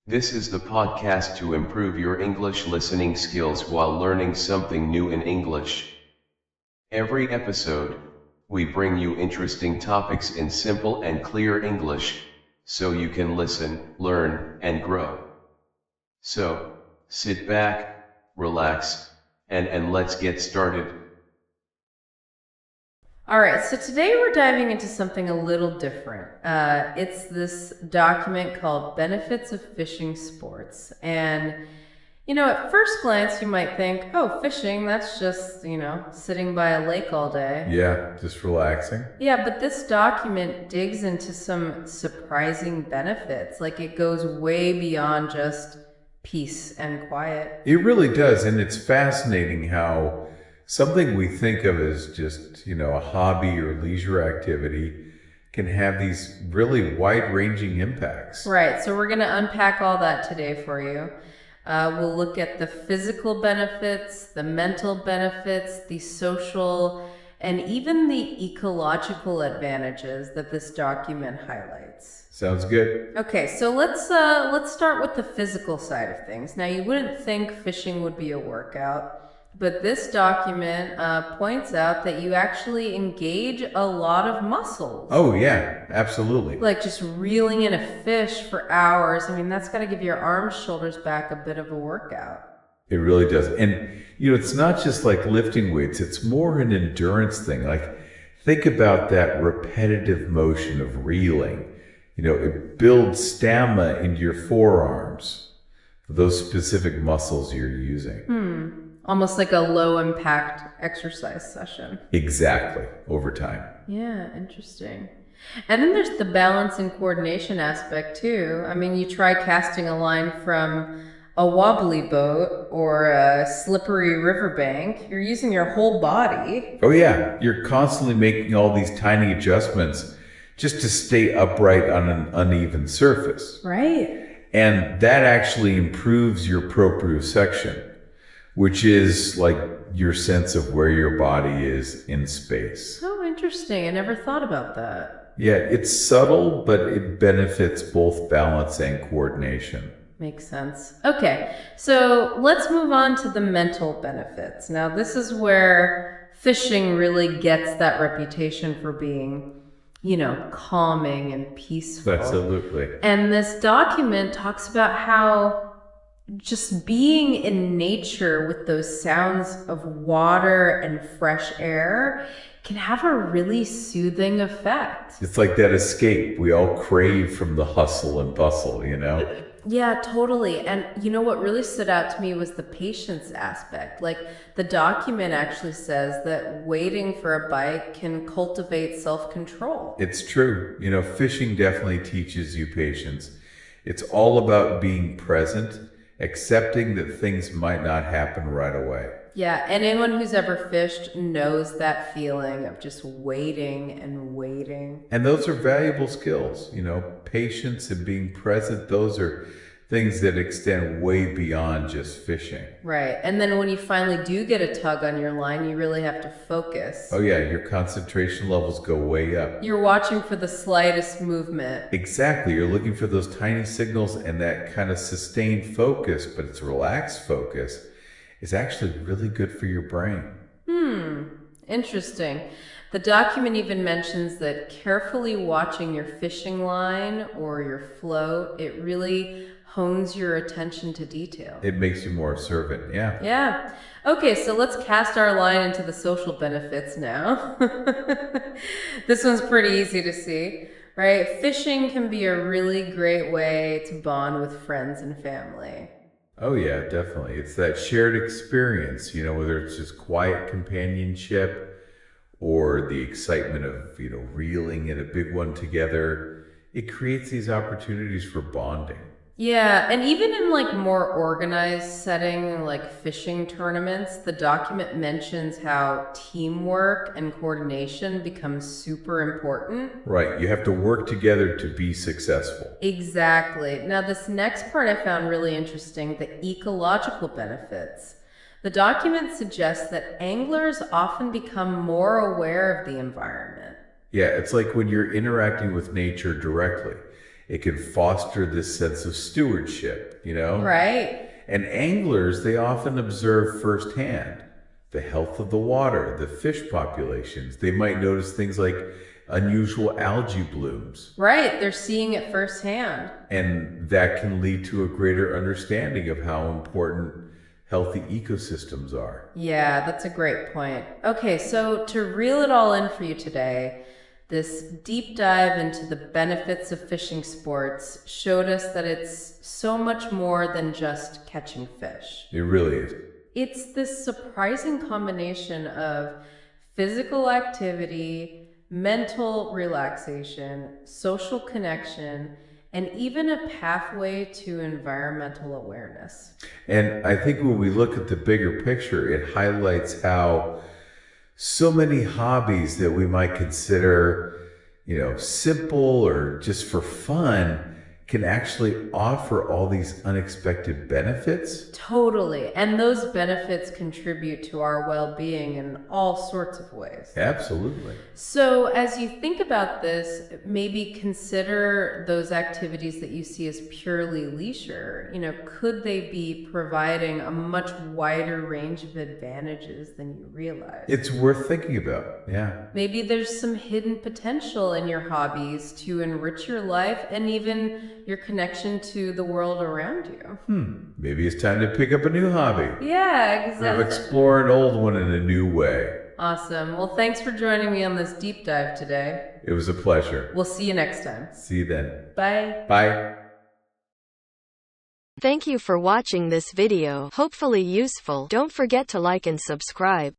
This is the podcast to improve your English listening skills while learning something new in English. Every episode, we bring you interesting topics in simple and clear English, so you can listen, learn, and grow. So, sit back, relax, and let's get started. All right, so today we're diving into something a little different. It's this document called Benefits of Fishing Sports. And, at first glance, you might think, oh, fishing, that's just, sitting by a lake all day. Yeah, just relaxing. Yeah, but this document digs into some surprising benefits. Like it goes way beyond just peace and quiet. It really does. And it's fascinating how something we think of as just, a hobby or leisure activity can have these really wide-ranging impacts. Right, so we're going to unpack all that today for you. We'll look at the physical benefits, the mental benefits, the social, and even the ecological advantages that this document highlights. Sounds good. Okay, so let's start with the physical side of things. Now, you wouldn't think fishing would be a workout, but this document points out that you actually engage a lot of muscles. Oh, yeah, absolutely. Like just reeling in a fish for hours. I mean, that's got to give your arms, shoulders, back a bit of a workout. It really does. And, it's not just like lifting weights, it's more an endurance thing. Like, think about that repetitive motion of reeling. It builds stamina into your forearms for those specific muscles you're using. Almost like a low impact exercise session. Exactly, over time. Yeah, interesting. And then there's the balance and coordination aspect too. I mean, you try casting a line from a wobbly boat or a slippery riverbank, you're using your whole body. Oh yeah, you're constantly making all these tiny adjustments just to stay upright on an uneven surface. Right. And that actually improves your proprioception, which is like your sense of where your body is in space. Oh, interesting. I never thought about that. Yeah, it's subtle, but it benefits both balance and coordination. Makes sense. Okay, so let's move on to the mental benefits. Now, this is where fishing really gets that reputation for being, calming and peaceful. Absolutely. And this document talks about how just being in nature with those sounds of water and fresh air can have a really soothing effect. It's like that escape we all crave from the hustle and bustle, Yeah, totally. And what really stood out to me was the patience aspect. Like the document actually says that waiting for a bite can cultivate self-control. It's true. Fishing definitely teaches you patience. It's all about being present, accepting that things might not happen right away. Yeah, and anyone who's ever fished knows that feeling of just waiting and waiting. And those are valuable skills, patience and being present. Those are things that extend way beyond just fishing. Right, and then when you finally do get a tug on your line, you really have to focus. Oh yeah, your concentration levels go way up. You're watching for the slightest movement. Exactly, you're looking for those tiny signals, and that kind of sustained focus, but it's relaxed focus, is actually really good for your brain. Interesting. The document even mentions that carefully watching your fishing line or your float, it really hones your attention to detail. It makes you more observant, yeah. Yeah. Okay, so let's cast our line into the social benefits now. This one's pretty easy to see, right? Fishing can be a really great way to bond with friends and family. Oh yeah, definitely. It's that shared experience, whether it's just quiet companionship or the excitement of, reeling in a big one together. It creates these opportunities for bonding. Yeah, and even in like more organized setting like fishing tournaments, the document mentions how teamwork and coordination becomes super important. Right, you have to work together to be successful. Exactly. Now this next part I found really interesting, the ecological benefits. The document suggests that anglers often become more aware of the environment. Yeah, it's like when you're interacting with nature directly. It can foster this sense of stewardship, Right. And anglers, they often observe firsthand the health of the water, the fish populations. They might notice things like unusual algae blooms. Right. They're seeing it firsthand. And that can lead to a greater understanding of how important healthy ecosystems are. Yeah, that's a great point. Okay, so to reel it all in for you today, this deep dive into the benefits of fishing sports showed us that it's so much more than just catching fish. It really is. It's this surprising combination of physical activity, mental relaxation, social connection, and even a pathway to environmental awareness. And I think when we look at the bigger picture, it highlights how so many hobbies that we might consider, simple or just for fun can actually offer all these unexpected benefits. Totally. And those benefits contribute to our well-being in all sorts of ways. Absolutely. So as you think about this, maybe consider those activities that you see as purely leisure. Could they be providing a much wider range of advantages than you realize? It's worth thinking about. Yeah. Maybe there's some hidden potential in your hobbies to enrich your life and even your connection to the world around you. Maybe it's time to pick up a new hobby. Yeah, exactly. Or explore an old one in a new way. Awesome. Well, thanks for joining me on this deep dive today. It was a pleasure. We'll see you next time. See you then. Bye. Bye. Thank you for watching this video. Hopefully useful. Don't forget to like and subscribe.